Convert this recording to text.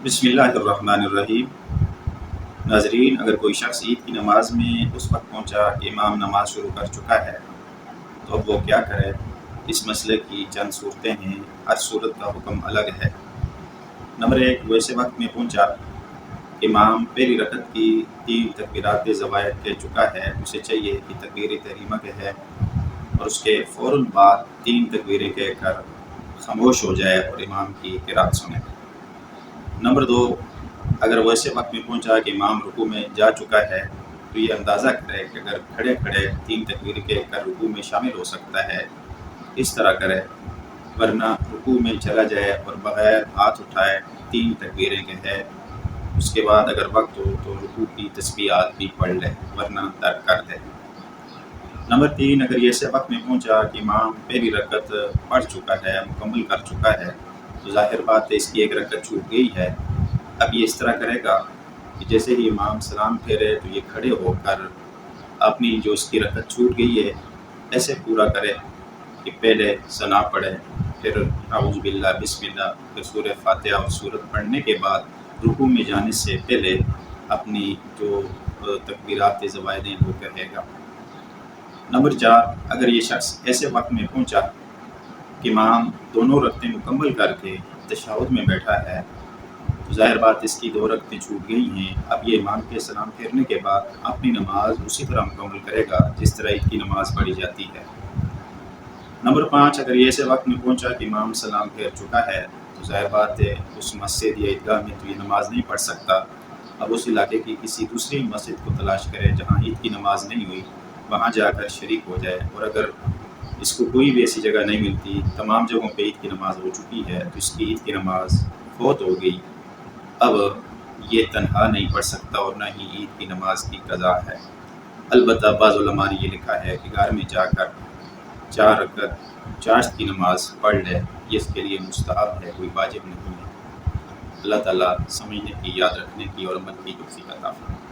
بسم اللہ الرحمن الرحیم۔ ناظرین، اگر کوئی شخص عید کی نماز میں اس وقت پہنچا کہ امام نماز شروع کر چکا ہے تو اب وہ کیا کرے؟ اس مسئلے کی چند صورتیں ہیں، ہر صورت کا حکم الگ ہے۔ نمبر 1، وہ ایسے وقت میں پہنچا امام پہلی رکعت کی 3 تکبیرات زوائد کہہ چکا ہے، اسے چاہیے کہ تکبیر تحریمہ کہے اور اس کے فوراً بعد 3 تکبیریں کہہ کر خاموش ہو جائے اور امام کی قرات سنے۔ نمبر 2، اگر وہ ایسے وقت میں پہنچا کہ امام رکوع میں جا چکا ہے تو یہ اندازہ کرے کہ اگر کھڑے کھڑے 3 تکبیر کہہ کر رکوع میں شامل ہو سکتا ہے اس طرح کرے، ورنہ رکوع میں چلا جائے اور بغیر ہاتھ اٹھائے 3 تکبیریں کہے۔ اس کے بعد اگر وقت ہو تو رکوع کی تسبیحات بھی پڑھ لے، ورنہ ترک کر دے۔ نمبر 3، اگر یہ ایسے وقت میں پہنچا کہ امام پہلی رکعت پڑھ چکا ہے، مکمل کر چکا ہے، تو ظاہر بات ہے اس کی ایک رکعت چھوٹ گئی ہے۔ اب یہ اس طرح کرے گا کہ جیسے ہی امام سلام پھیرے تو یہ کھڑے ہو کر اپنی جو اس کی رکعت چھوٹ گئی ہے ایسے پورا کرے کہ پہلے ثنا پڑھے، پھر اعوذ باللہ، بسم اللہ، پھر سورہ فاتحہ اور سورت پڑھنے کے بعد رکوع میں جانے سے پہلے اپنی جو تکبیرات زوائد ہیں وہ کہے گا۔ نمبر 4، اگر یہ شخص ایسے وقت میں پہنچا کہ امام دونوں رکعتیں مکمل کر کے تشہد میں بیٹھا ہے تو ظاہر بات اس کی 2 رکعتیں چھوٹ گئی ہیں۔ اب یہ امام کے سلام پھیرنے کے بعد اپنی نماز اسی طرح مکمل کرے گا جس طرح عید کی نماز پڑھی جاتی ہے۔ نمبر 5، اگر یہ ایسے وقت میں پہنچا کہ امام سلام پھیر چکا ہے تو ظاہر بات ہے اس مسجد یا عیدگاہ میں تو یہ نماز نہیں پڑھ سکتا، اب اس علاقے کی کسی دوسری مسجد کو تلاش کرے جہاں عید کی نماز نہیں ہوئی، وہاں جا کر شریک ہو جائے، اور اگر اس کو کوئی بھی ایسی جگہ نہیں ملتی، تمام جگہوں پہ عید کی نماز ہو چکی ہے تو اس کی عید کی نماز فوت ہو گئی، اب یہ تنہا نہیں پڑھ سکتا اور نہ ہی عید کی نماز کی قضا ہے۔ البتہ بعض علماء نے یہ لکھا ہے کہ گھر میں جا کر 4 رکعت چاشت کی نماز پڑھ لے، یہ اس کے لیے مستحب ہے، کوئی واجب نہیں ہے۔ اللہ تعالیٰ سمجھنے کی، یاد رکھنے کی اور عمل کی توفیق عطا فرمائے۔